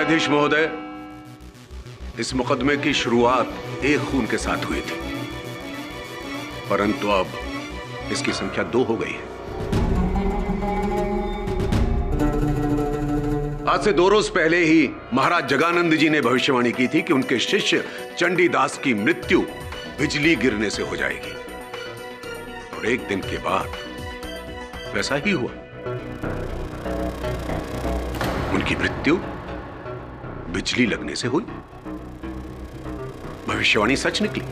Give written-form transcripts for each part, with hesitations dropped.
न्यायाधीश महोदय, इस मुकदमे की शुरुआत एक खून के साथ हुई थी, परंतु अब इसकी संख्या 2 हो गई है। आज से 2 रोज पहले ही महाराज जगानंद जी ने भविष्यवाणी की थी कि उनके शिष्य चंडीदास की मृत्यु बिजली गिरने से हो जाएगी, और एक दिन के बाद वैसा ही हुआ। उनकी मृत्यु बिजली लगने से हुई। भविष्यवाणी सच निकली।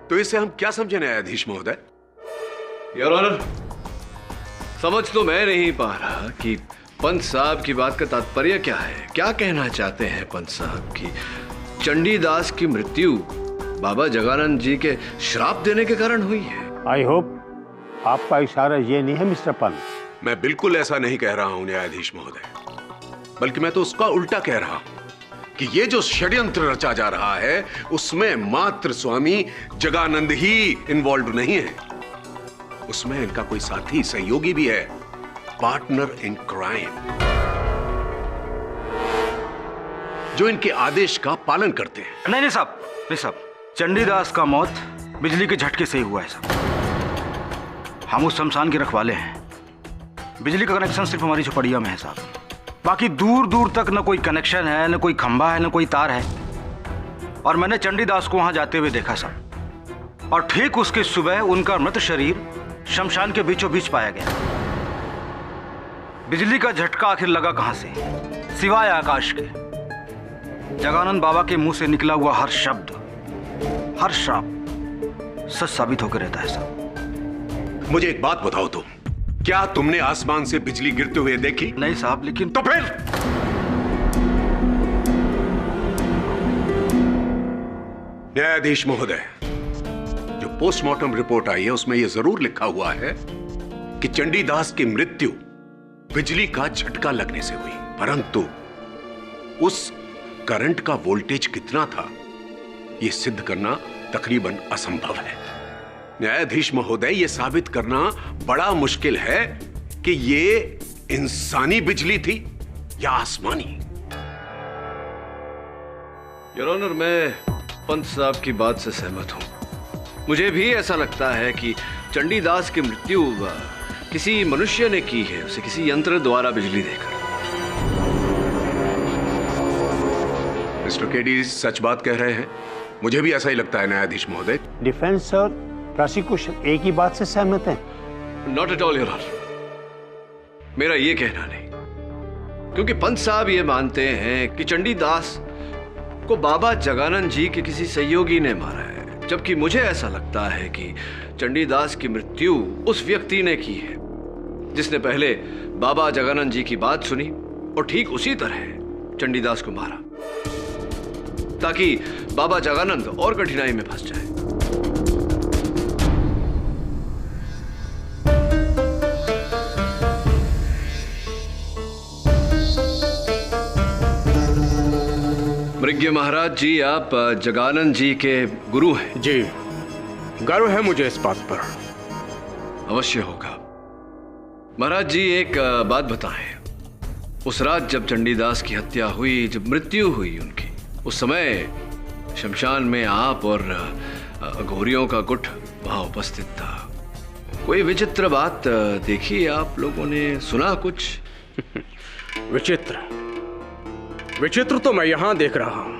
तो इसे हम क्या समझे न्यायाधीश महोदय? योर ऑनर, समझ तो मैं नहीं पा रहा कि पंत साहब की बात का तात्पर्य क्या है। क्या कहना चाहते हैं पंत साहब की चंडीदास की मृत्यु बाबा जगानंद जी के श्राप देने के कारण हुई है? आई होप आपका इशारा ये नहीं है मिस्टर पंत। मैं बिल्कुल ऐसा नहीं कह रहा हूं न्यायाधीश महोदय, बल्कि मैं तो उसका उल्टा कह रहा हूं कि ये जो षड्यंत्र रचा जा रहा है उसमें मात्र स्वामी जगानंद ही इन्वॉल्व नहीं है, उसमें इनका कोई साथी सहयोगी भी है, पार्टनर इन क्राइम, जो इनके आदेश का पालन करते हैं। नहीं साहब, चंडीदास का मौत बिजली के झटके से ही हुआ है साहब। हम उस शमशान के रखवाले हैं। बिजली का कनेक्शन सिर्फ हमारी झोपड़िया में है साहब, बाकी दूर दूर तक न कोई कनेक्शन है, न कोई खंभा है, न कोई तार है। और मैंने चंडीदास को वहां जाते हुए देखा साहब, और ठीक उसके सुबह उनका मृत शरीर शमशान के बीचों बीच पाया गया। बिजली का झटका आखिर लगा कहां से, सिवाय आकाश के। जगानंद बाबा के मुंह से निकला हुआ हर शब्द, हर श्राप सच साबित होकर रहता है साहब। मुझे एक बात बताओ तुम, क्या तुमने आसमान से बिजली गिरते हुए देखी? नहीं साहब, लेकिन तो फिर न्यायाधीश महोदय, जो पोस्टमार्टम रिपोर्ट आई है उसमें यह जरूर लिखा हुआ है कि चंडीदास की मृत्यु बिजली का झटका लगने से हुई, परंतु उस करंट का वोल्टेज कितना था यह सिद्ध करना तकरीबन असंभव है। न्यायाधीश महोदय, यह साबित करना बड़ा मुश्किल है कि यह इंसानी बिजली थी या आसमानी। योर ऑनर, मैं पंत साहब की बात से सहमत हूं। मुझे भी ऐसा लगता है कि चंडीदास की मृत्यु किसी मनुष्य ने की है, उसे किसी यंत्र द्वारा बिजली देकर। मिस्टर केडी सच बात कह रहे हैं, मुझे भी ऐसा ही लगता है न्यायाधीश महोदय। डिफेंस और प्रोसिक्यूशन एक ही बात से सहमत हैं? Not at all your honour, मेरा यह कहना नहीं, क्योंकि पंत साहब ये मानते हैं कि चंडीदास को बाबा जगानंद जी के किसी सहयोगी ने मारा है, जबकि मुझे ऐसा लगता है कि चंडीदास की मृत्यु उस व्यक्ति ने की है जिसने पहले बाबा जगानंद जी की बात सुनी और ठीक उसी तरह चंडीदास को मारा, ताकि बाबा जगानंद और कठिनाई में फंस जाए। मृग्य महाराज जी, आप जगानंद जी के गुरु हैं। जी, गर्व है मुझे इस बात पर। अवश्य होगा। महाराज जी, एक बात बताएं, उस रात जब चंडीदास की हत्या हुई, जब मृत्यु हुई उनकी, उस समय शमशान में आप और अघोरियों का गुट वहां उपस्थित था। कोई विचित्र बात देखी आप लोगों ने, सुना कुछ? विचित्र तो मैं यहां देख रहा हूं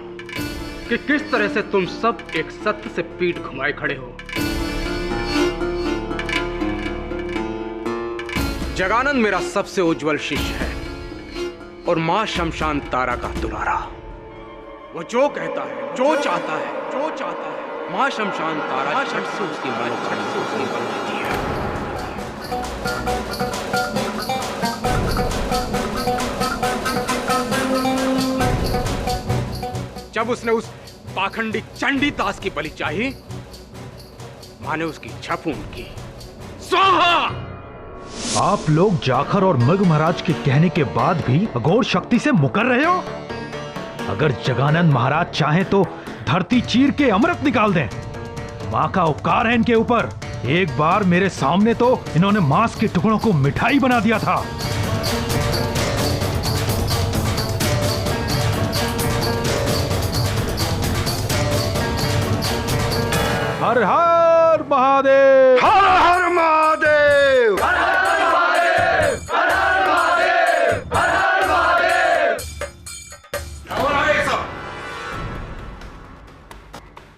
कि किस तरह से तुम सब एक सत्य से पीठ घुमाए खड़े हो। जगानंद मेरा सबसे उज्जवल शिष्य है और मां शमशान तारा का दुलारा। वो जो कहता है, जो चाहता है, मां शमशान तारा उसकी मनोकामना देती है। जब उसने उस पाखंडी चंडीदास की बलि चाही, माने उसकी इच्छा पूर्ण की। स्वाहा! आप लोग जाखर और मृग महाराज के कहने के बाद भी अघोर शक्ति से मुकर रहे हो। अगर जगानंद महाराज चाहें तो धरती चीर के अमृत निकाल दें। माँ का उपकार है इनके ऊपर। एक बार मेरे सामने तो इन्होंने मांस के टुकड़ों को मिठाई बना दिया था। हर हर महादेव। हर हर महादेव।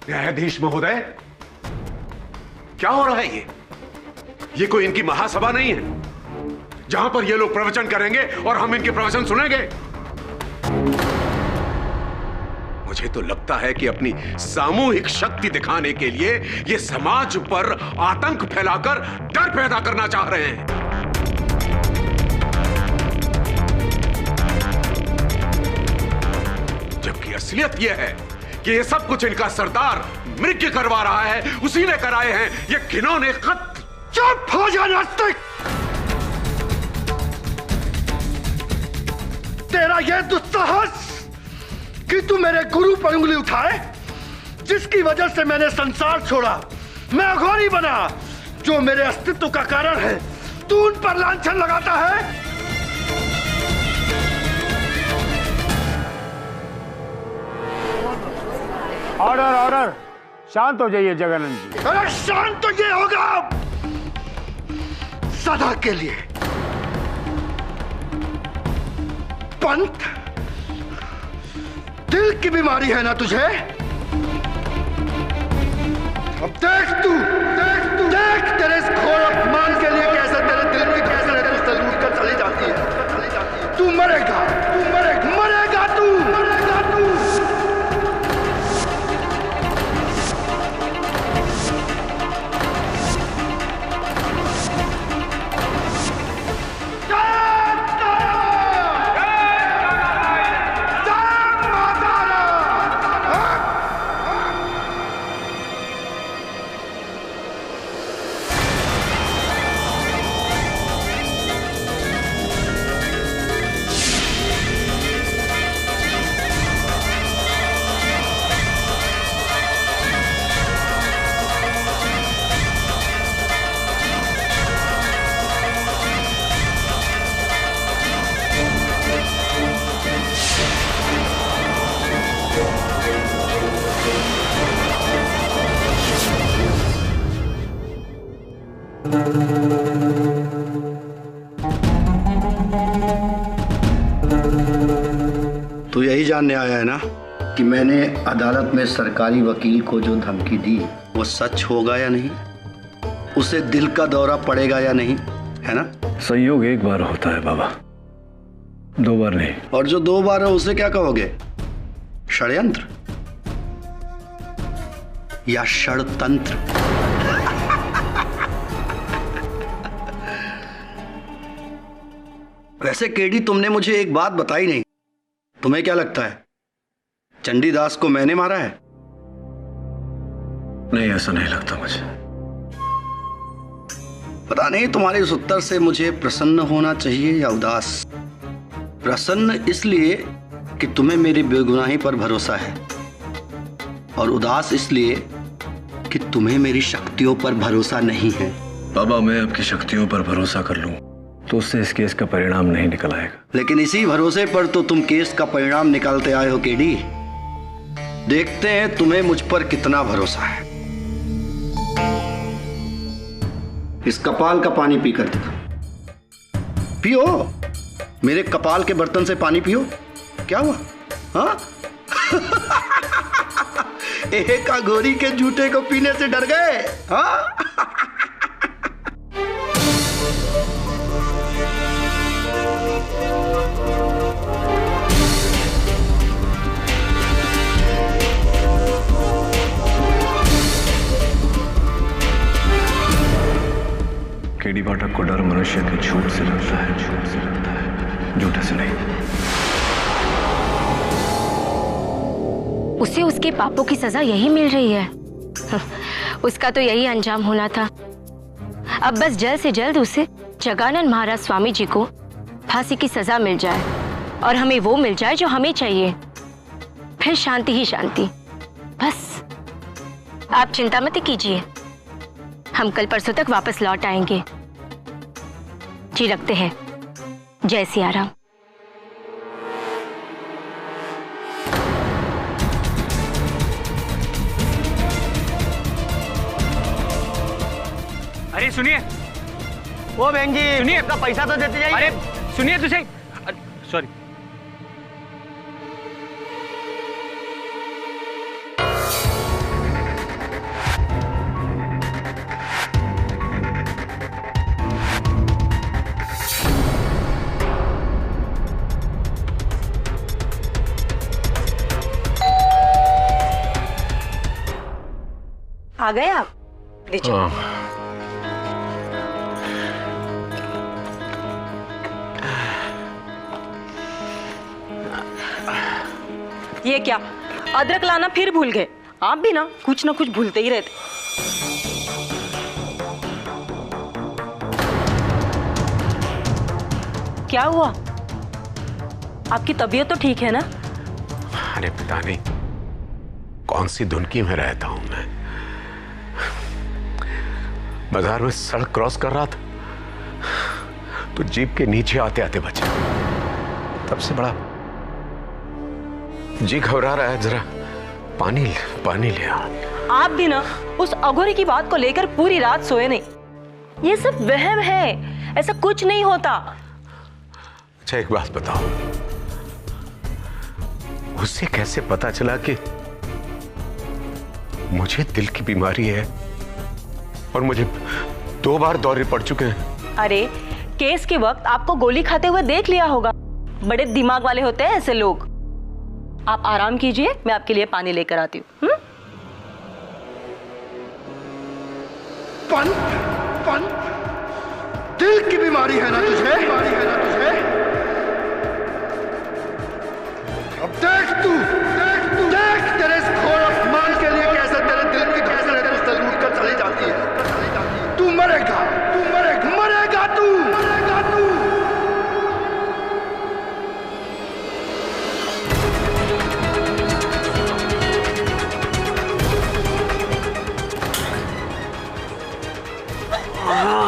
न्यायाधीश महोदय, क्या हो रहा है ये कोई इनकी महासभा नहीं है जहां पर ये लोग प्रवचन करेंगे और हम इनके प्रवचन सुनेंगे। मुझे तो लगता है कि अपनी सामूहिक शक्ति दिखाने के लिए ये समाज पर आतंक फैलाकर डर पैदा करना चाह रहे हैं। जबकि असलियत यह है कि ये सब कुछ इनका सरदार मृग्य करवा रहा है, उसी ने कराए हैं ये घिनौने खत। चुप हो जा नास्तिक। तेरा यह दुस्साहस कि तू मेरे गुरु पर उंगली उठाए, जिसकी वजह से मैंने संसार छोड़ा, मैं अघोरी बना, जो मेरे अस्तित्व का कारण है, तू उन पर लांछन लगाता है। ऑर्डर ऑर्डर, शांत हो जाइए जगानंद जी। अरे शांत तो ये होगा सदा के लिए। पंत, दिल की बीमारी है ना तुझे? अब देख तेरे इस घोर अपमान के लिए कैसे तेरे दिल की कैसे तुझसे लूट कर चली जाती है। तू मरेगा तू। तो यही जानने आया है ना कि मैंने अदालत में सरकारी वकील को जो धमकी दी वो सच होगा या नहीं, उसे दिल का दौरा पड़ेगा या नहीं, है ना? संयोग एक बार होता है बाबा, दो बार नहीं। और जो दो बार है उसे क्या कहोगे? षड्यंत्र या षड़तंत्र? वैसे केडी, तुमने मुझे एक बात बताई नहीं। तुम्हें क्या लगता है चंडीदास को मैंने मारा है? नहीं, ऐसा नहीं लगता मुझे। पता नहीं, तुम्हारे इस उत्तर से मुझे प्रसन्न होना चाहिए या उदास। प्रसन्न इसलिए कि तुम्हें मेरी बेगुनाही पर भरोसा है, और उदास इसलिए कि तुम्हें मेरी शक्तियों पर भरोसा नहीं है। बाबा, मैं आपकी शक्तियों पर भरोसा कर लूं तो उससे इस केस का परिणाम नहीं निकल आएगा। लेकिन इसी भरोसे पर तो तुम केस का परिणाम निकालते आए हो केडी। देखते हैं तुम्हें मुझ पर कितना भरोसा है। इस कपाल का पानी पी कर देखो। पियो, मेरे कपाल के बर्तन से पानी पियो। क्या हुआ? हाँ? एक अघोरी के जूते को पीने से डर गए? हाँ? केडी पाठक को डर मनुष्य के झूठ से लगता है, झूठे से नहीं। उसे उसके पापों की सजा यही मिल रही है। उसका तो यही अंजाम होना था। अब बस जल्द से जल्द उसे जगानंद महाराज स्वामी जी को फांसी की सजा मिल जाए और हमें वो मिल जाए जो हमें चाहिए। फिर शांति ही शांति। बस आप चिंता मत कीजिए, हम कल परसों तक वापस लौट आएंगे। जी रखते हैं। जय सिया राम। अरे सुनिए, ओ बहन जी सुनिए, उसका पैसा तो देते जाइए। अरे सुनिए तुझे, सॉरी। आ गए आप? लीजिए। ये क्या, अदरक लाना फिर भूल गए? आप भी ना कुछ भूलते ही रहते। क्या हुआ? आपकी तबीयत तो ठीक है ना? अरे पता नहीं कौन सी धुनकी में रहता हूं मैं। बाजार में सड़क क्रॉस कर रहा था तो जीप के नीचे आते आते बचा। तब से बड़ा जी घबरा रहा है। जरा पानी ले आओ। आप भी ना उस अघोरी की बात को लेकर पूरी रात सोए नहीं। ये सब वहम है, ऐसा कुछ नहीं होता। अच्छा एक बात बताओ, उससे कैसे पता चला कि मुझे दिल की बीमारी है और मुझे 2 बार दौरे पड़ चुके हैं? अरे केस के वक्त आपको गोली खाते हुए देख लिया होगा। बड़े दिमाग वाले होते हैं ऐसे लोग। आप आराम कीजिए, मैं आपके लिए पानी लेकर आती हूँ। दिल की बीमारी है ना तुझे? अब देख तेरे इस घोर अपमान के लिए कैसे तेरे दिल की धड़कन तू लूट कर चली जाती है। तू मरेगा तू।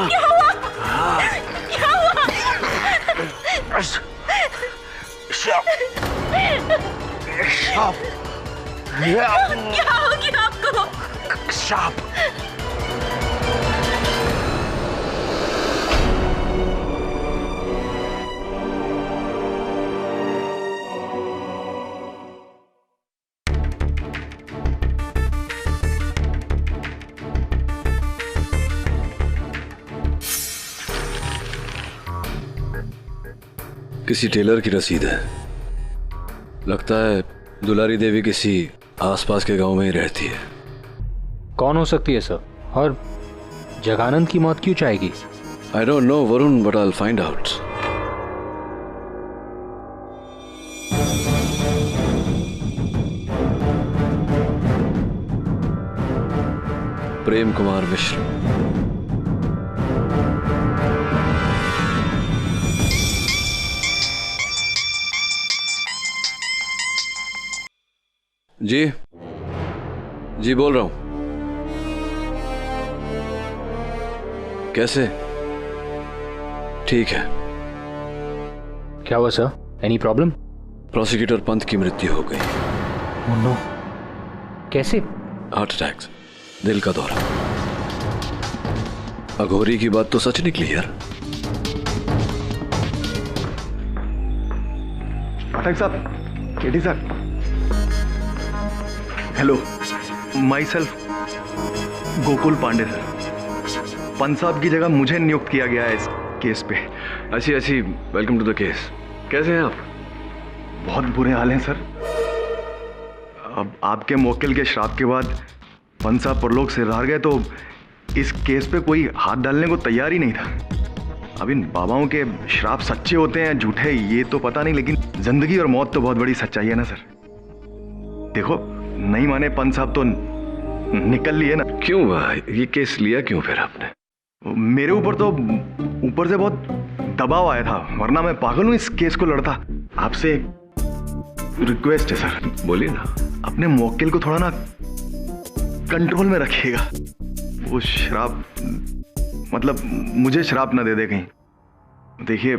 क्या हुआ? क्या हो गया आपको? सांप। किसी टेलर की रसीद है। लगता है दुलारी देवी किसी आसपास के गांव में ही रहती है। कौन हो सकती है सर? और जगानंद की मौत क्यों चाहेगी? I don't know Varun, but I will find out. Prem Kumar Mishra. जी बोल रहा हूं। कैसे? ठीक है। क्या हुआ sir? Any problem? Prosecutor Pant की मृत्यु हो गई। ओह नो, कैसे? हार्ट अटैक, दिल का दौरा। अघोरी की बात तो सच निकली यार। पाठक साहब, केडी साहब, hello, myself Gokul Pandey sir. Pant साहब की जगह मुझे नियुक्त किया गया है इस केस पे। अच्छी, वेलकम टू द केस। कैसे हैं आप? बहुत बुरे हाल हैं सर। अब आपके मौकिल के श्राप के बाद पंत साहब परलोक से हार गए तो इस केस पे कोई हाथ डालने को तैयार ही नहीं था। अब इन बाबाओं के श्राप सच्चे होते हैं झूठे ये तो पता नहीं, लेकिन जिंदगी और मौत तो बहुत बड़ी सच्चाई है ना सर। देखो, नहीं माने पंत साहब तो निकल लिए ना। क्यों ये केस लिया क्यों फिर आपने? मेरे ऊपर तो ऊपर से बहुत दबाव आया था, वरना मैं पागल हूं इस केस को लड़ता। आपसे रिक्वेस्ट है सर। बोलिए ना। अपने मौकिल को थोड़ा ना कंट्रोल में रखिएगा। वो श्राप, मतलब मुझे श्राप ना दे दे कहीं। देखिए,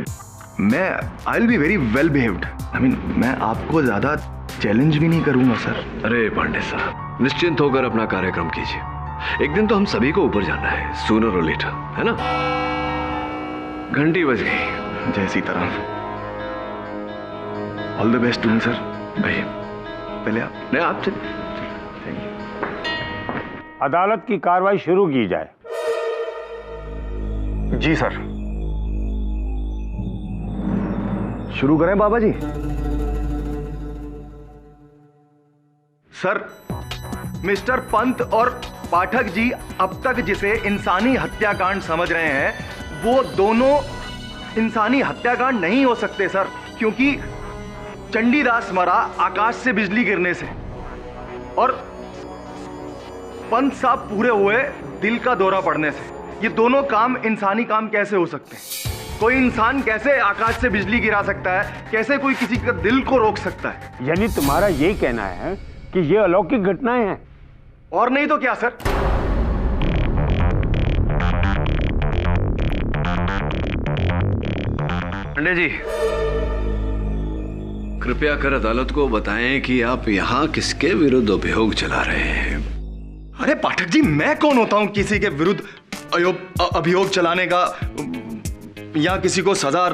मैं I will be very well behaved. I mean, मैं आपको ज्यादा चैलेंज भी नहीं करूंगा सर। अरे पांडे साहब, निश्चिंत होकर अपना कार्यक्रम कीजिए। एक दिन तो हम सभी को ऊपर जाना है, सूनर और लेटर, है ना? घंटी बज गई। जय Sitaram. All the best to me sir. भाई पहले आप। नहीं, आप अदालत की कार्रवाई शुरू की जाए। जी सर। शुरू करें बाबा जी? सर, मिस्टर पंत और पाठक जी अब तक जिसे इंसानी हत्याकांड समझ रहे हैं, वो दोनों इंसानी हत्याकांड नहीं हो सकते सर, क्योंकि चंडीदास मरा आकाश से बिजली गिरने से, और पंत साहब पूरे हुए दिल का दौरा पड़ने से। ये दोनों काम इंसानी काम कैसे हो सकते हैं? कोई इंसान कैसे आकाश से बिजली गिरा सकता है? कैसे कोई किसी का दिल को रोक सकता है? यानी तुम्हारा ये कहना है कि ये अलौकिक घटनाएं हैं? और नहीं तो क्या सर। पंडित जी, कृपया कर अदालत को बताएं कि आप यहाँ किसके विरुद्ध अभियोग चला रहे हैं। अरे पाठक जी, मैं कौन होता हूं किसी के विरुद्ध अभियोग चलाने का या किसी को सजा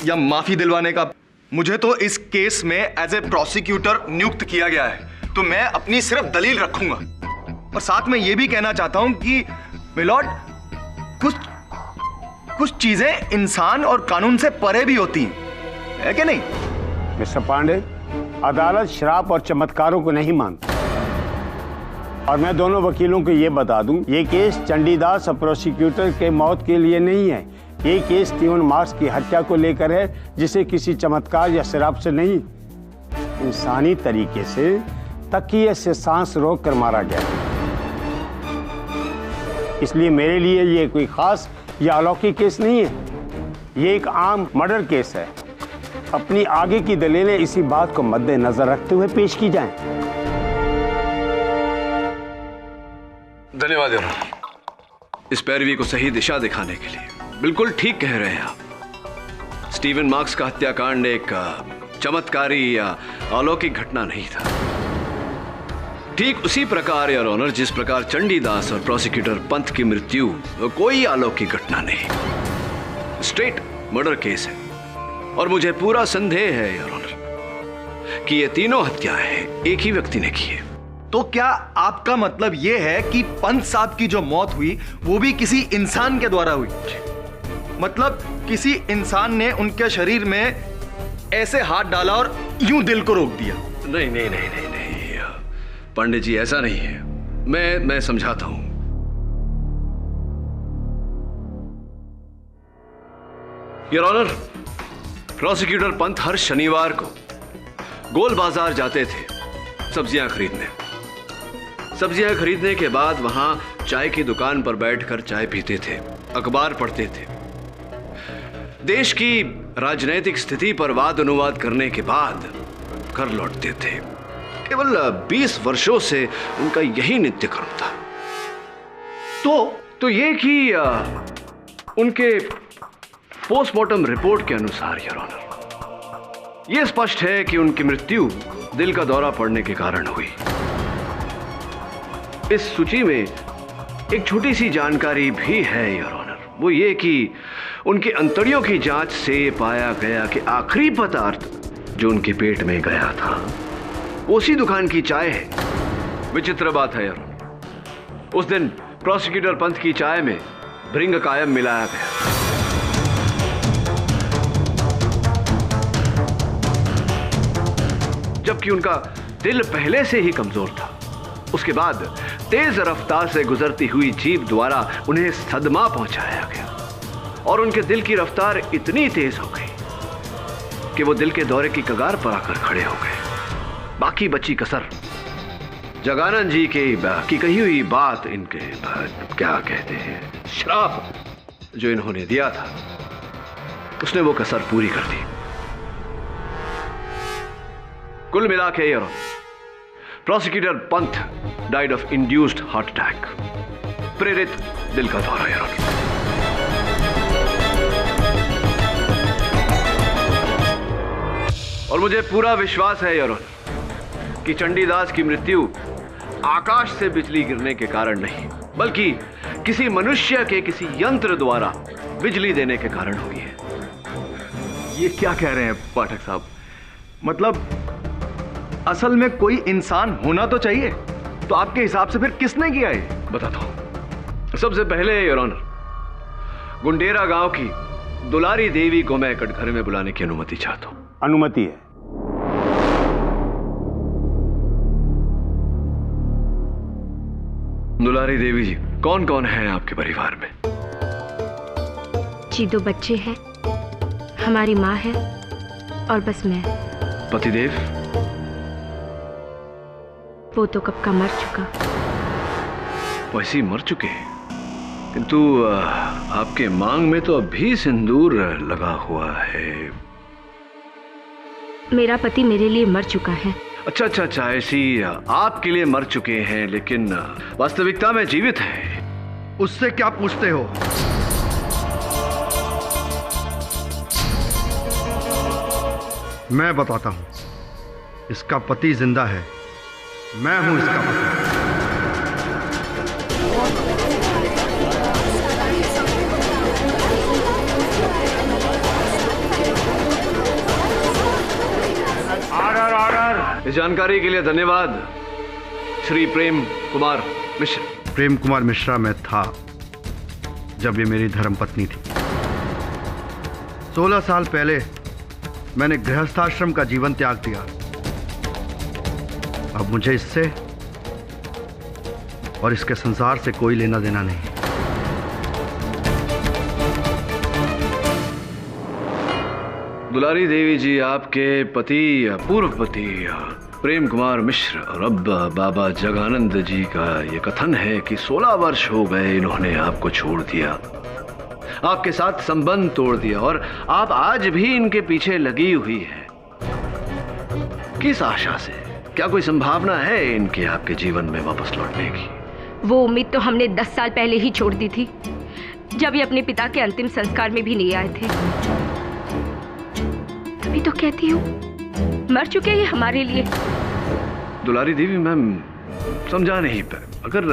या माफी दिलवाने का? मुझे तो इस केस में एज ए प्रोसिक्यूटर नियुक्त किया गया है, तो मैं अपनी सिर्फ दलील रखूंगा। और साथ में यह भी कहना चाहता हूं कि मिलॉर्ड, कुछ चीजें इंसान और कानून से परे भी होती हैं, है कि नहीं? मिस्टर पांडे, अदालत शराब और चमत्कारों को नहीं मानती। और मैं दोनों वकीलों को ये बता दूं, ये केस चंडीदास और प्रोसिक्यूटर के मौत के लिए नहीं है। ये केस स्टीवन मार्क्स की हत्या को लेकर है, जिसे किसी चमत्कार या शराब से नहीं, इंसानी तरीके से तकिए से सांस रोक कर मारा गया। इसलिए मेरे लिए ये कोई खास या अलौकिक केस नहीं है, ये एक आम मर्डर केस है। अपनी आगे की दलीलें इसी बात को मद्देनजर रखते हुए पेश की जाएं। धन्यवाद योर ऑनर, इस पैरवी को सही दिशा दिखाने के लिए। बिल्कुल ठीक कह रहे हैं आप। स्टीवन मार्क्स का हत्याकांड एक चमत्कारी या अलौकिक घटना नहीं था। ठीक उसी प्रकार योर ऑनर, जिस प्रकार चंडीदास और प्रोसिक्यूटर पंत की मृत्यु कोई अलौकिक घटना नहीं, स्ट्रेट मर्डर केस है। और मुझे पूरा संदेह है योर ऑनर कि ये तीनों हत्याएं एक ही व्यक्ति ने की है। तो क्या आपका मतलब यह है कि पंत साहब की जो मौत हुई वो भी किसी इंसान के द्वारा हुई? मतलब किसी इंसान ने उनके शरीर में ऐसे हाथ डाला और यूं दिल को रोक दिया? नहीं नहीं नहीं नहीं नहीं पंडित जी, ऐसा नहीं है। मैं समझाता हूं। योर ऑनर, प्रोसिक्यूटर पंत हर शनिवार को गोल बाजार जाते थे सब्जियां खरीदने। सब्जियां खरीदने के बाद वहां चाय की दुकान पर बैठकर चाय पीते थे, अखबार पढ़ते थे। देश की राजनीतिक स्थिति पर वाद अनुवाद करने के बाद घर लौटते थे। केवल 20 वर्षों से उनका यही नित्य कर्म था। तो ये कि उनके पोस्टमार्टम रिपोर्ट के अनुसार योर ऑनर, यह स्पष्ट है कि उनकी मृत्यु दिल का दौरा पड़ने के कारण हुई। इस सूची में एक छोटी सी जानकारी भी है योर ऑनर, वो ये कि उनके अंतड़ियों की जांच से पाया गया कि आखिरी पदार्थ जो उनके पेट में गया था उसी दुकान की चाय है। विचित्र बात है यार, उस दिन प्रोसिक्यूटर पंत की चाय में भृंग कायम मिलाया गया। जबकि उनका दिल पहले से ही कमजोर था। उसके बाद तेज रफ्तार से गुजरती हुई जीप द्वारा उन्हें सदमा पहुंचाया गया और उनके दिल की रफ्तार इतनी तेज हो गई कि वो दिल के दौरे की कगार पर आकर खड़े हो गए। बाकी बची कसर जगानंद जी की कही हुई बात, इनके क्या कहते हैं, श्राप जो इन्होंने दिया था, उसने वो कसर पूरी कर दी। कुल मिला के prosecutor Pant died of induced heart attack, प्रेरित दिल का दौरा यार। और मुझे पूरा विश्वास है योर ऑनर कि चंडीदास की मृत्यु आकाश से बिजली गिरने के कारण नहीं, बल्कि किसी मनुष्य के किसी यंत्र द्वारा बिजली देने के कारण हुई है। ये क्या कह रहे हैं पाठक साहब? मतलब असल में कोई इंसान होना तो चाहिए, तो आपके हिसाब से फिर किसने किया ये? बताता हूं। सबसे पहले योर ऑनर, गुंडेरा गांव की दुलारी देवी को मैं कटघरे में बुलाने की अनुमति चाहता हूं। अनुमति है। दुलारी देवी जी, कौन कौन है आपके परिवार में? जी 2 बच्चे हैं, हमारी माँ है और बस मैं। पतिदेव? वो तो कब का मर चुका। वैसे मर चुके हैं, किंतु आपके मांग में तो अभी सिंदूर लगा हुआ है। मेरा पति मेरे लिए मर चुका है। अच्छा अच्छा अच्छा, ऐसी आपके लिए मर चुके हैं, लेकिन वास्तविकता में जीवित है। उससे क्या पूछते हो? मैं बताता हूं। इसका पति जिंदा है, मैं हूं इसका पति। Order order. इस जानकारी के लिए धन्यवाद श्री प्रेम कुमार मिश्रा। प्रेम कुमार मिश्रा मैं था जब ये मेरी धर्मपत्नी थी। 16 साल पहले मैंने गृहस्थाश्रम का जीवन त्याग दिया। अब मुझे इससे और इसके संसार से कोई लेना देना नहीं। दुलारी देवी जी, आपके पति पूर्व पति प्रेम कुमार मिश्र और अब बाबा जगानंद जी का ये कथन है कि 16 वर्ष हो गए इन्होंने आपको छोड़ दिया, आपके साथ संबंध तोड़ दिया, और आप आज भी इनके पीछे लगी हुई है। किस आशा से? क्या कोई संभावना है इनके आपके जीवन में वापस लौटने की? वो उम्मीद तो हमने 10 साल पहले ही छोड़ दी थी, जब ये अपने पिता के अंतिम संस्कार में भी नहीं आए थे। तभी तो कहती हूँ, मर चुके ये हमारे लिए। दुलारी देवी, मैं समझा नहीं पाया। अगर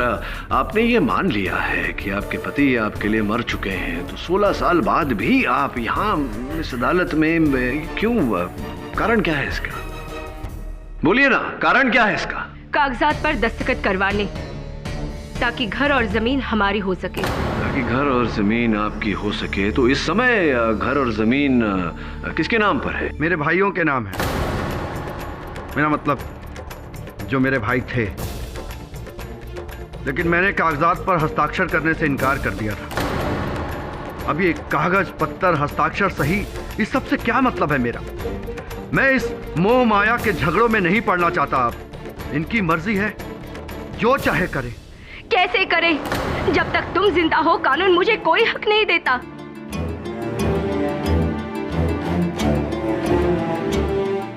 आपने ये मान लिया है कि आपके पति आपके लिए मर चुके हैं, तो 16 साल बाद भी आप यहाँ इस अदालत में क्यों? कारण क्या है इसका? बोलिए ना, कारण क्या है इसका? कागजात पर दस्तखत करवाने, ताकि घर और जमीन हमारी हो सके। ताकि घर और जमीन आपकी हो सके। तो इस समय घर और जमीन किसके नाम पर है? मेरे भाइयों के नाम है। मेरा मतलब जो मेरे भाई थे, लेकिन मैंने कागजात पर हस्ताक्षर करने से इनकार कर दिया था। अब ये कागज पत्थर हस्ताक्षर सही, इस सब से क्या मतलब है मेरा? मैं इस मोह माया के झगड़ों में नहीं पड़ना चाहता। अब इनकी मर्जी है, जो चाहे करे। कैसे करे? जब तक तुम जिंदा हो, कानून मुझे कोई हक नहीं देता।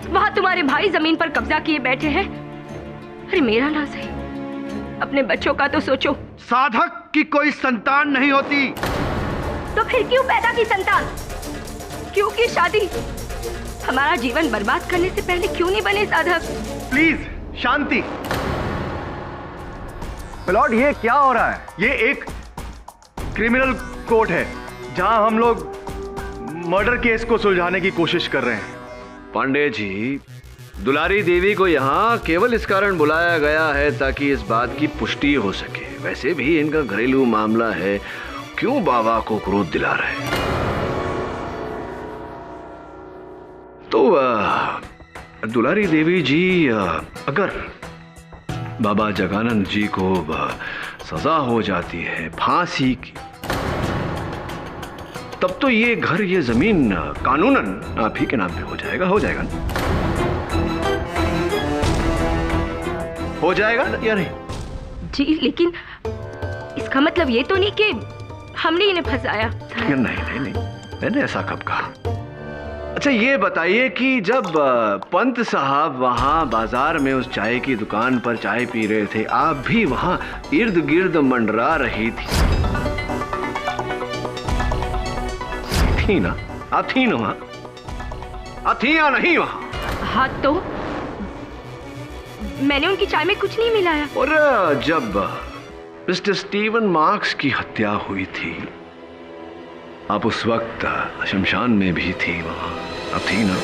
वहां तुम्हारे भाई जमीन पर कब्जा किए बैठे हैं। अरे मेरा ना सही, अपने बच्चों का तो सोचो। साधक की कोई संतान नहीं होती। तो फिर क्यों पैदा की संतान? क्यों की शादी? हमारा जीवन बर्बाद करने से पहले क्यों नहीं बने साधक? Please Shanti. लॉर्ड, ये क्या हो रहा है? ये एक क्रिमिनल कोर्ट है जहां हम लोग मर्डर केस को सुलझाने की कोशिश कर रहे हैं। पांडे जी, दुलारी देवी को यहाँ केवल इस कारण बुलाया गया है ताकि इस बात की पुष्टि हो सके। वैसे भी इनका घरेलू मामला है, क्यों बाबा को क्रोध दिला रहे? तो दुलारी देवी जी, अगर बाबा जगानंद जी को सजा हो जाती है फांसी की, तब तो ये घर ये जमीन कानूनन आप ही के नाम पे हो जाएगा। हो जाएगा ना? हो जाएगा या नहीं? जी, लेकिन इसका मतलब ये तो नहीं कि हमने इन्हें फंसाया। नहीं नहीं नहीं, मैंने ऐसा कब कहा? अच्छा ये बताइए कि जब पंत साहब वहां बाजार में उस चाय की दुकान पर चाय पी रहे थे, आप भी वहां इर्द गिर्द मंडरा रही थी ना? आप थी ना वहां? आप थी या नहीं वहां? हाँ, तो मैंने उनकी चाय में कुछ नहीं मिलाया। और जब मिस्टर स्टीवन मार्क्स की हत्या हुई थी, आप उस वक्त शमशान में भी थी, वहां अब थी ना?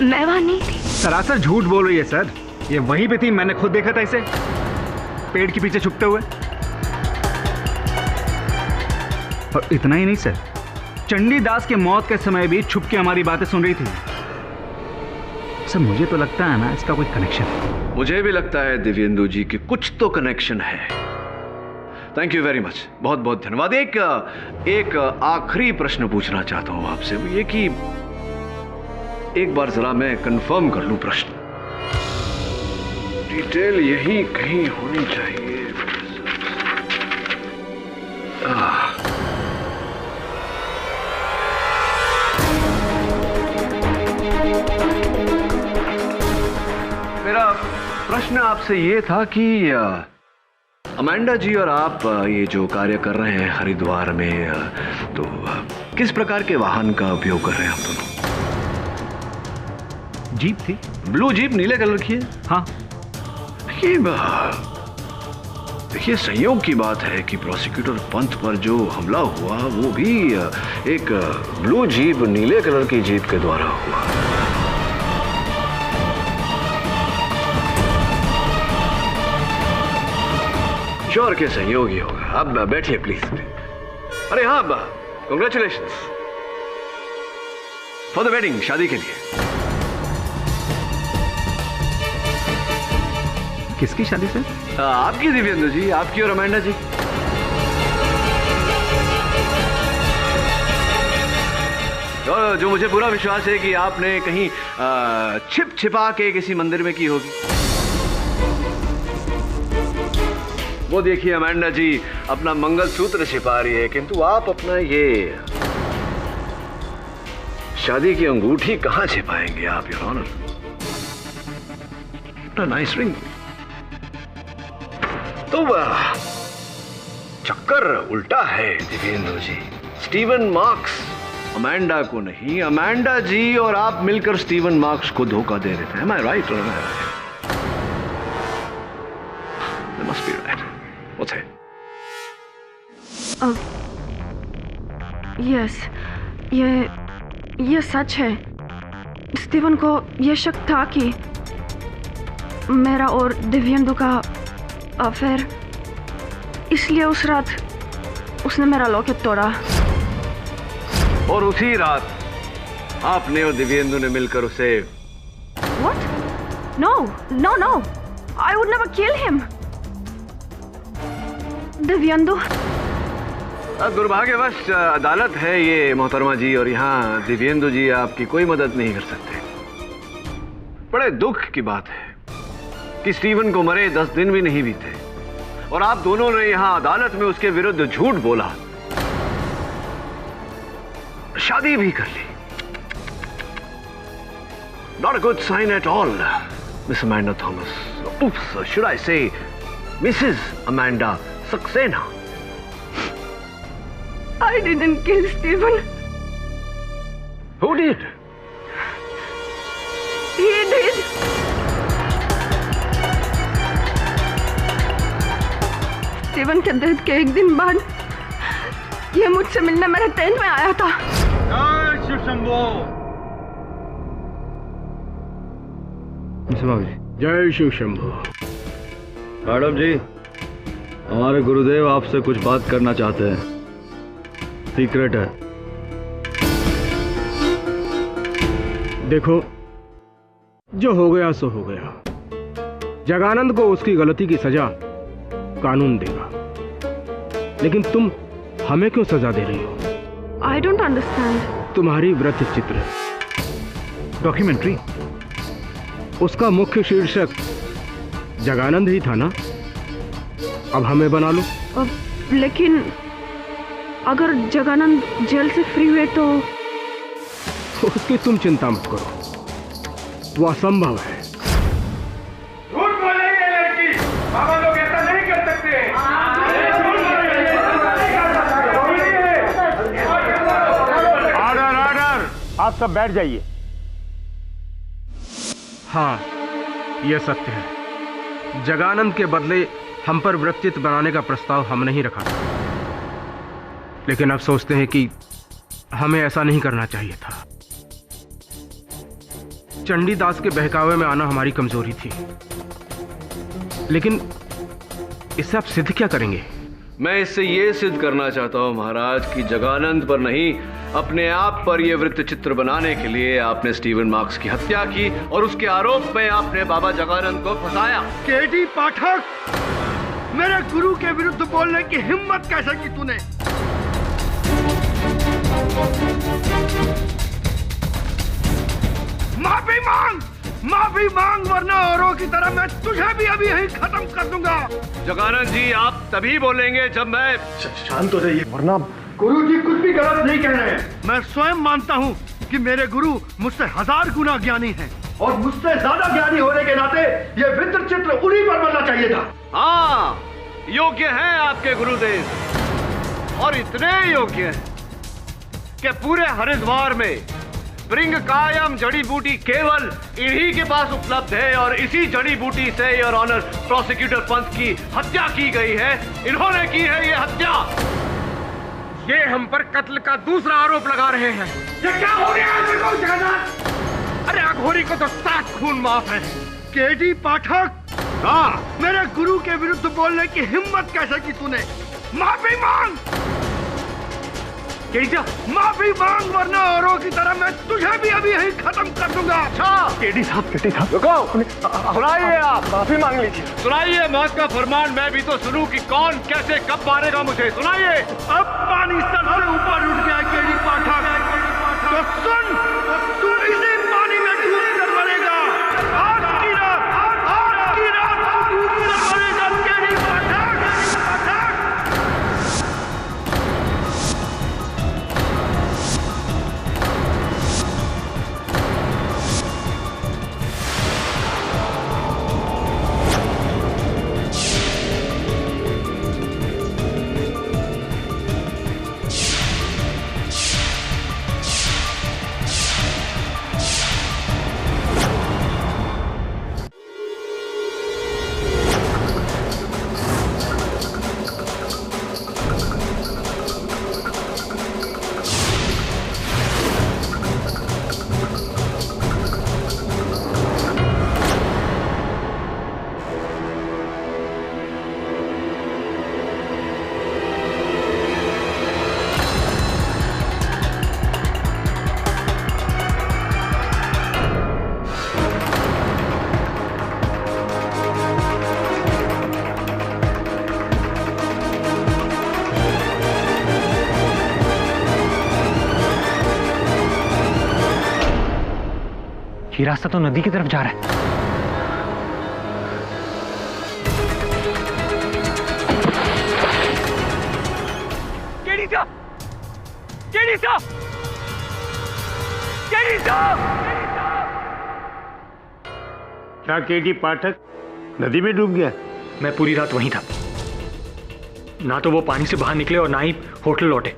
मैं वहां नहीं थी। सरासर झूठ बोल रही है सर। ये वहीं पे थी, मैंने खुद देखा था इसे पेड़ के पीछे छुपते हुए। और इतना ही नहीं सर, चंडी दास के मौत के समय भी छुप के हमारी बातें सुन रही थी। सर मुझे तो लगता है ना इसका कोई कनेक्शन है। मुझे भी लगता है दिव्येंदु जी कि कुछ तो कनेक्शन है। थैंक यू वेरी मच, बहुत बहुत धन्यवाद। एक आखिरी प्रश्न पूछना चाहता हूं आपसे, वो ये कि एक बार जरा मैं कंफर्म कर लूं प्रश्न। डिटेल यही कहीं होनी चाहिए। मेरा प्रश्न आपसे ये था कि अमांडा जी और आप ये जो कार्य कर रहे हैं हरिद्वार में, तो किस प्रकार के वाहन का उपयोग कर रहे हैं आप दोनों? जीप थी, ब्लू जीप, नीले कलर की है। हाँ। देखिए संयोग की बात है कि प्रोसिक्यूटर पंत पर जो हमला हुआ वो भी एक ब्लू जीप, नीले कलर की जीप के द्वारा हुआ। श्योर के संयोग ही होगा। अब बैठिए प्लीज। अरे हाँ, कांग्रेचुलेशंस फॉर द वेडिंग, शादी के लिए। किसकी शादी सर? आपकी दिव्येंदु जी, आपकी और अमांडा जी। जो मुझे पूरा विश्वास है कि आपने कहीं छिप छिपा के किसी मंदिर में की होगी। वो देखिए अमांडा जी अपना मंगलसूत्र छिपा रही है, किंतु आप अपना ये शादी की अंगूठी कहां छिपाएंगे आप, योर ऑनर? Nice ring. तो चक्कर उल्टा है दिव्येंदु जी। स्टीवन मार्क्स अमांडा को नहीं, अमांडा जी और आप मिलकर स्टीवन मार्क्स को धोखा दे रहे थे। Am I right or am I right? They must be right. What's it? Yes, ये सच है। स्टीवन को यह शक था कि मेरा और दिव्येंदु का अफेयर, इसलिए उस रात उसने मेरा लॉकेट तोड़ा। और उसी रात आपने और दिव्येंदु ने मिलकर उसे What? No, no, no. I would never kill him. Dibyendu. दुर्भाग्यवश अदालत है ये मोहतरमा जी, और यहाँ दिव्येंदु जी आपकी कोई मदद नहीं कर सकते। बड़े दुख की बात है कि स्टीवन को मरे 10 दिन भी नहीं बीते और आप दोनों ने यहां अदालत में उसके विरुद्ध झूठ बोला, शादी भी कर ली। Not a good sign at all, Miss Amanda Thomas. Oops, should I say Mrs. Amanda Saxena? I didn't kill Stephen. Who did? He did. Steven के डेथ के एक दिन बाद ये मुझसे मिलने मेरे टेंट में आया था। जय शिव शंभो। जय शिव शंभो। मैडम जी, हमारे गुरुदेव आपसे कुछ बात करना चाहते हैं, सीक्रेट है। देखो, जो हो गया सो हो गया। जगानंद को उसकी गलती की सजा कानून देगा, लेकिन तुम हमें क्यों सजा दे रही हो? I don't understand. तुम्हारी व्रत चित्र डॉक्यूमेंट्री, उसका मुख्य शीर्षक जगानंद ही था ना? अब हमें बना लो। लेकिन अगर जगानंद जेल से फ्री हुए तो उसकी तुम चिंता मत करो, वो असंभव है। झूठ बोलेगी ये लड़की, बाबा लोग ऐसा नहीं कर सकते। Order, order. आप सब बैठ जाइए। हाँ, यह सत्य है। जगानंद के बदले हम पर वृत्तित्व बनाने का प्रस्ताव हमने ही रखा था, लेकिन अब सोचते हैं कि हमें ऐसा नहीं करना चाहिए था। चंडीदास के बहकावे में आना हमारी कमजोरी थी, लेकिन इससे आप सिद्ध क्या करेंगे? मैं इससे ये सिद्ध करना चाहता हूं महाराज कि जगानंद पर नहीं, अपने आप पर यह वृत्त चित्र बनाने के लिए आपने स्टीवन मार्क्स की हत्या की और उसके आरोप में आपने बाबा जगानंद को फंसाया। केडी पाठक, मेरे गुरु के विरुद्ध बोलने की हिम्मत कैसे की तूने? माफी मांग वरना औरों की तरह मैं तुझे भी अभी यहीं खत्म कर दूंगा। जगानंद जी, आप तभी बोलेंगे जब मैं शांत हो जाइए, वरना गुरु जी कुछ भी गलत नहीं कह रहे हैं। मैं स्वयं मानता हूँ कि मेरे गुरु मुझसे 1000 गुना ज्ञानी हैं और मुझसे ज्यादा ज्ञानी होने के नाते ये वृत्त चित्र उन्हीं पर बनना चाहिए था। हाँ, योग्य हैं आपके गुरुदेव, और इतने योग्य हैं कि पूरे हरिद्वार में ब्रिंग कायम जड़ी बूटी केवल इन्हीं के पास उपलब्ध है और इसी जड़ी बूटी से योर ऑनर प्रोसिक्यूटर पंत की हत्या की गई है। इन्होंने की है ये हत्या। ये हम पर कत्ल का दूसरा आरोप लगा रहे हैं। ये क्या हो रहा है? अरे अघोरी को तो 7 खून माफ है। केडी पाठक, हाँ, मेरे गुरु के विरुद्ध बोलने की हिम्मत कैसे की तूने? माफी मांग, माफी मांग वरना औरों की तरह मैं तुझे भी अभी यहीं खत्म कर दूंगा। अच्छा केडी साहब रुको, सुनाइए आप, माफी मांग लीजिए। सुनाइए, मौत का फरमान मैं भी तो सुनूं कि कौन कैसे कब मारेगा मुझे। सुनाइए। अब पानी सर से ऊपर उठ गया केडी पाठक, तो सुन, तू इसी पानी में डूब कर मरेगा। आज की रात तू डूब कर मरेगा केडी पाठक। ये रास्ता तो नदी की तरफ जा रहा है। क्या केडी पाठक नदी में डूब गया? मैं पूरी रात वहीं था, ना तो वो पानी से बाहर निकले और ना ही होटल लौटे,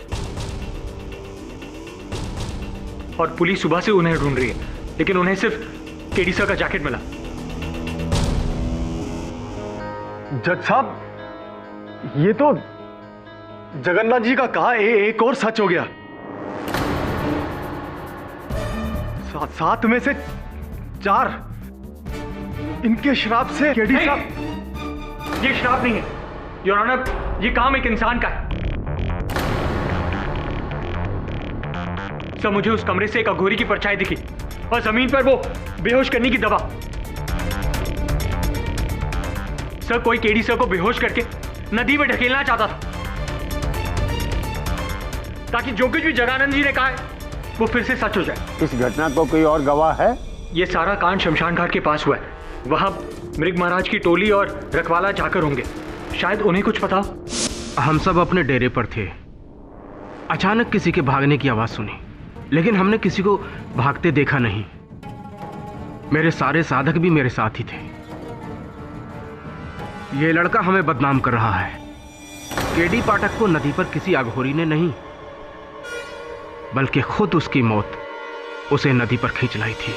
और पुलिस सुबह से उन्हें ढूंढ रही है, लेकिन उन्हें सिर्फ केडी सर का जैकेट मिला। जज साहब, ये तो जगन्नाथ जी का कहा एक और सच हो गया। 7 में से 4 इनके श्राप से केडी साहब। ये श्राप नहीं है योर ऑनर, ये काम एक इंसान का है। सर, मुझे उस कमरे से एक अघोरी की परछाई दिखी और जमीन पर वो बेहोश करने की दवा। सर, कोई केडी सर को बेहोश करके नदी में ढकेलना चाहता था, ताकि जो कुछ भी जगानंद जी ने कहा है वो फिर से सच हो जाए। इस घटना को कोई और गवाह है? ये सारा कांड शमशान घाट के पास हुआ है। वहां मृग महाराज की टोली और रखवाला जाकर होंगे, शायद उन्हें कुछ पता हो। हम सब अपने डेरे पर थे, अचानक किसी के भागने की आवाज सुनी, लेकिन हमने किसी को भागते देखा नहीं। मेरे सारे साधक भी मेरे साथ ही थे। ये लड़का हमें बदनाम कर रहा है। केडी पाठक को नदी पर किसी अघोरी ने नहीं, बल्कि खुद उसकी मौत उसे नदी पर खींच लाई थी।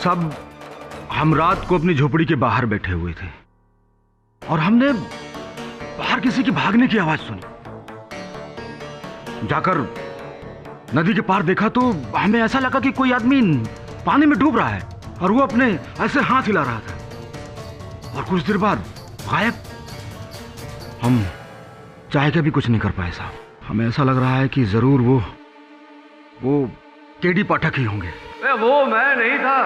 साहब, हम रात को अपनी झोपड़ी के बाहर बैठे हुए थे और हमने बाहर किसी की भागने की आवाज सुनी। जाकर नदी के पार देखा तो हमें ऐसा लगा कि कोई आदमी पानी में डूब रहा है और वो अपने ऐसे हाथ हिला रहा था और कुछ देर बाद गायब। हम चाहे के भी कुछ नहीं कर पाए साहब। हमें ऐसा लग रहा है कि जरूर वो केडी पाठक ही होंगे। वो मैं नहीं था।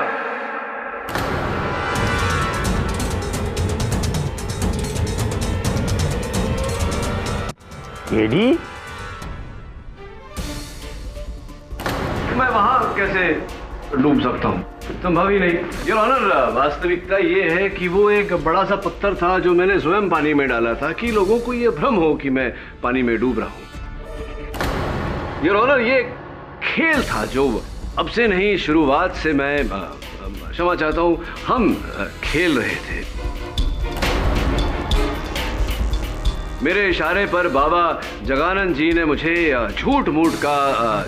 केडी? मैं वहां कैसे डूब सकता हूँ? संभव ही नहीं। योर ऑनर, वास्तविकता ये है कि वो एक बड़ा सा पत्थर था जो मैंने स्वयं पानी में डाला था कि लोगों को ये भ्रम हो कि मैं पानी में डूब रहा हूँ। योर ऑनर, ये खेल था जो अब से नहीं, शुरुआत से मैं क्षमा चाहता हूँ, हम खेल रहे थे। मेरे इशारे पर बाबा जगानंद जी ने मुझे झूठ मूठ का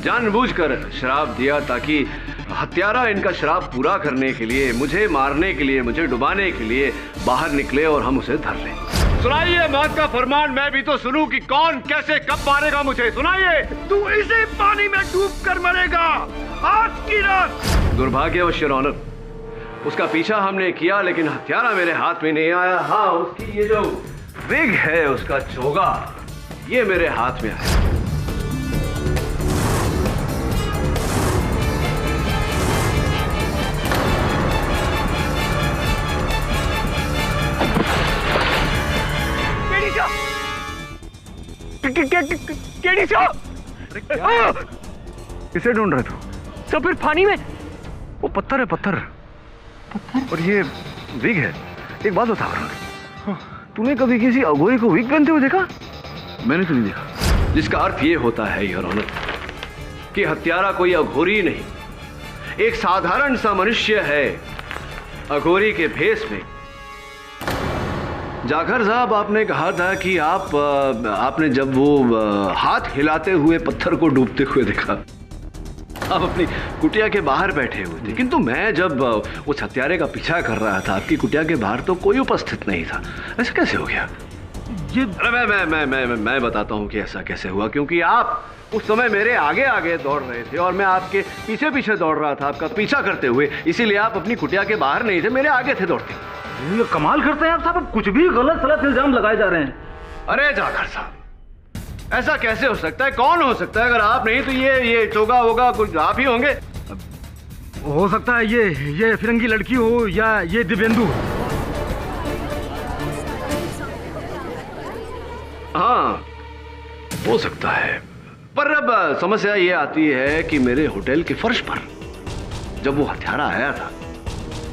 जानबूझकर श्राप दिया ताकि हत्यारा इनका श्राप पूरा करने के लिए, मुझे मारने के लिए, मुझे डुबाने के लिए बाहर निकले और हम उसे धर लें। सुनाइए मौत का फरमान, मैं भी तो सुनूं कि कौन कैसे कब मारेगा मुझे। सुनाइए। तू इसी पानी में डूब कर मरेगा आज की रात। दुर्भाग्यवश योर ऑनर, उसका पीछा हमने किया लेकिन हत्यारा मेरे हाथ में नहीं आया। हाँ, उसकी ये जो विग है, उसका चोगा, ये मेरे हाथ में आया। किसे ढूंढ रहे थे? तो फिर पानी में वो पत्थर है, पत्थर। और ये विग है। एक बात बता, तूने कभी किसी अघोरी को विग पहनते हुए देखा? मैंने तो नहीं देखा। जिसका अर्थ ये होता है योर ऑनर कि हत्यारा कोई अघोरी नहीं, एक साधारण सा मनुष्य है अघोरी के भेष में। जाखर साहब, आपने कहा था कि आपने जब वो हाथ हिलाते हुए पत्थर को डूबते हुए देखा, आप अपनी कुटिया के बाहर बैठे हुए थे, किंतु मैं जब उस हत्यारे का पीछा कर रहा था, आपकी कुटिया के बाहर तो कोई उपस्थित नहीं था। ऐसा कैसे हो गया? ये मैं बताता हूँ कि ऐसा कैसे हुआ। क्योंकि आप उस समय मेरे आगे आगे दौड़ रहे थे और मैं आपके पीछे पीछे दौड़ रहा था, आपका पीछा करते हुए, इसीलिए आप अपनी कुटिया के बाहर नहीं थे, मेरे आगे थे दौड़ते। ये कमाल करते हैं आप साहब, कुछ भी गलत सलत इल्जाम लगाए जा रहे हैं। अरे जाखर साहब, ऐसा कैसे हो सकता है? कौन हो सकता है? अगर आप नहीं तो ये चोगा होगा, कुछ आप ही होंगे। हो सकता है ये फिरंगी लड़की हो या ये दिव्येंदु। हाँ, हो सकता है, पर अब समस्या ये आती है कि मेरे होटल के फर्श पर जब वो हत्यारा आया था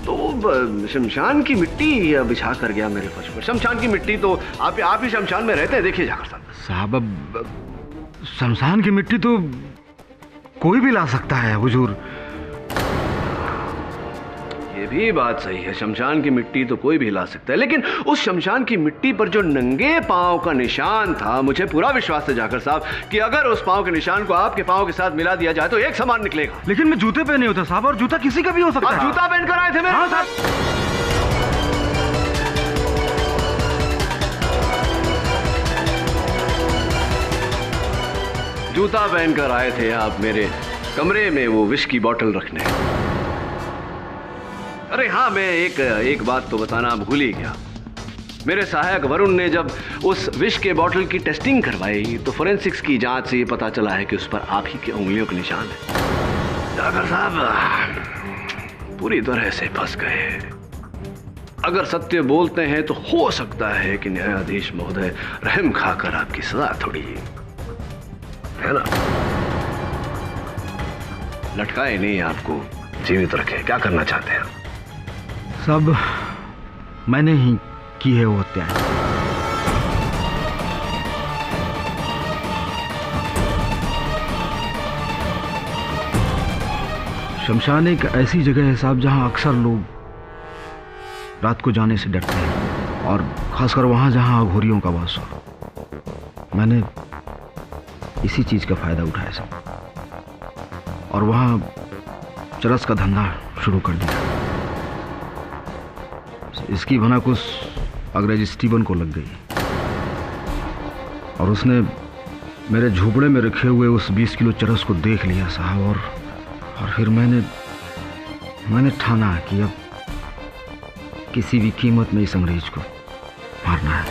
तो शमशान की मिट्टी बिछा कर गया मेरे फर्श पर। शमशान की मिट्टी तो आप ही शमशान में रहते हैं, देखिए जाकर साहब। अब शमशान की मिट्टी तो कोई भी ला सकता है हुजूर। ये भी बात सही है, शमशान की मिट्टी तो कोई भी ला सकता है, लेकिन उस शमशान की मिट्टी पर जो नंगे पांव का निशान था, मुझे पूरा विश्वास है जाकर साहब कि अगर उस पांव के निशान को आपके पांव के साथ मिला दिया जाए तो एक समान निकलेगा। लेकिन मैं जूते पहने होता साहब, और जूता किसी का भी हो सकता है। आप जूता पहनकर आए थे मेरे? हाँ साहब। जूता पहनकर आए थे आप मेरे कमरे में वो विष की बोतल रखने। अरे हाँ, मैं एक बात तो बताना भूल ही गया। मेरे सहायक वरुण ने जब उस विष के बोतल की टेस्टिंग करवाई तो फोरेंसिक्स की जांच से ये पता चला है कि उस पर आप ही के उंगलियों के निशान है। जागर साहब पूरी तरह से फंस गए। अगर सत्य बोलते हैं तो हो सकता है कि न्यायाधीश महोदय रहम खाकर आपकी सजा थोड़ी है ना, लटकाए नहीं, आपको जीवित रखे। क्या करना चाहते हैं सब? मैंने ही की है वो हत्या। शमशान एक ऐसी जगह है साहब जहां अक्सर लोग रात को जाने से डरते हैं, और खासकर वहां जहां अघोरियों का वास हो। मैंने इसी चीज का फायदा उठाया साहब, और वहां चरस का धंधा शुरू कर दिया। इसकी भनक उस अंग्रेज स्टीवन को लग गई और उसने मेरे झोपड़े में रखे हुए उस 20 किलो चरस को देख लिया साहब। और फिर मैंने ठाना कि अब किसी भी कीमत में इस अंग्रेज को मारना है।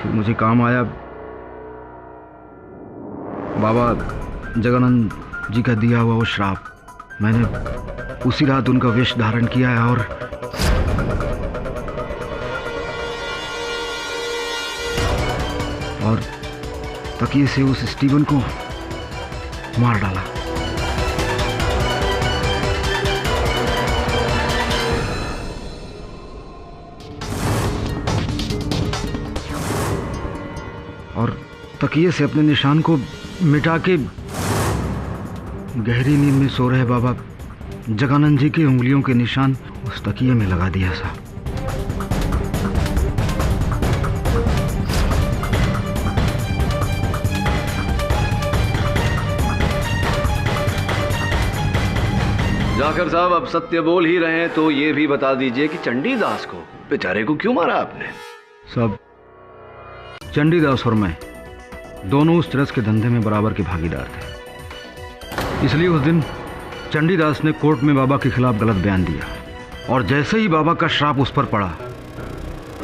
फिर मुझे काम आया बाबा जगानंद जी का दिया हुआ वो श्राप। मैंने उसी रात उनका वेश धारण किया है और तकिए से उस स्टीवन को मार डाला। और तकिए से अपने निशान को मिटा के गहरी नींद में सो रहे बाबा जगानंद जी की उंगलियों के निशान उस तकिए में लगा दिया साहब। जाकर साहब अब सत्य बोल ही रहे हैं तो ये भी बता दीजिए कि चंडीदास को बेचारे को क्यों मारा आपने? साहब चंडीदास और मैं दोनों उस चरस के धंधे में बराबर के भागीदार थे, इसलिए उस दिन चंडीदास ने कोर्ट में बाबा के खिलाफ गलत बयान दिया और जैसे ही बाबा का श्राप उस पर पड़ा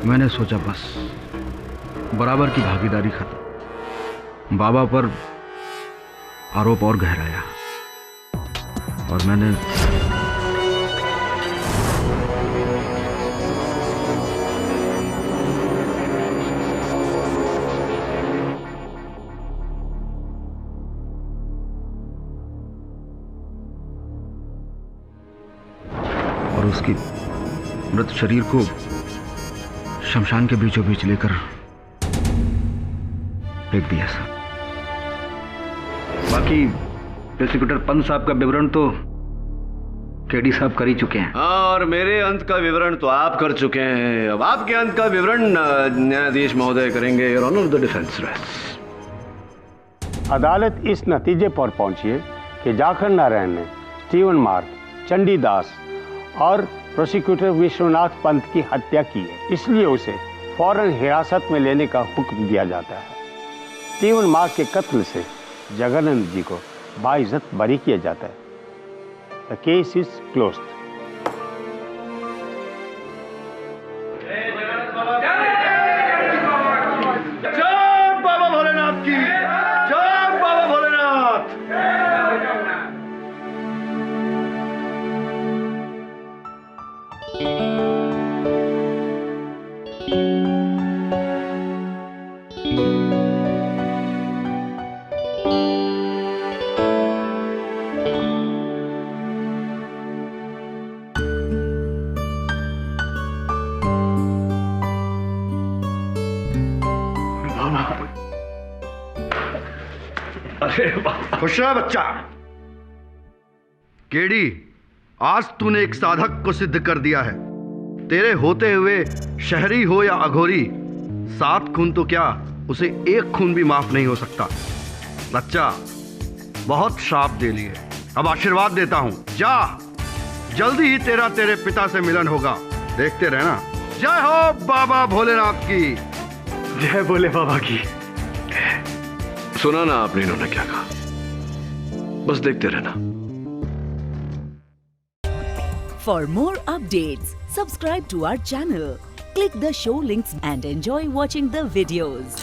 मैंने सोचा बस बराबर की भागीदारी खत्म। बाबा पर आरोप और गहराया और मैंने और उसकी मृत शरीर को शमशान के बीचों बीच लेकर फेंक दिया साहब। बाकी प्रोसिक्यूटर पंत साहब का विवरण तो केडी साहब कर ही चुके हैं। और मेरे अंत का विवरण तो आप कर चुके हैं। अब आपके अंत का विवरण न्यायाधीश महोदय करेंगे। Your honour the defence rest. अदालत इस नतीजे पर पहुंची है कि जाखर नारायण ने स्टीवन मार्क, चंडीदास और प्रोसिक्यूटर विश्वनाथ पंत की हत्या की है, इसलिए उसे फौरन हिरासत में लेने का हुक्म दिया जाता है। स्टीवन मार्क के कत्ल से जगानंद जी को बाइज्जत बरी किया जाता है। The case is closed. जय बाबा भोलेनाथ की, जय बाबा भोलेनाथ। खुश रहा बच्चा। केडी, आज तूने एक साधक को सिद्ध कर दिया है। तेरे होते हुए शहरी हो या अघोरी, 7 खून तो क्या उसे 1 खून भी माफ नहीं हो सकता। बच्चा, बहुत श्राप दे लिए, अब आशीर्वाद देता हूं। जा, जल्दी ही तेरे पिता से मिलन होगा, देखते रहना। जय हो बाबा भोलेनाथ की। जय भोले बाबा की। सुना ना आपने इन्होंने क्या कहा, बस देखते रहना। For more updates, subscribe to our channel, click the show links and enjoy watching the videos.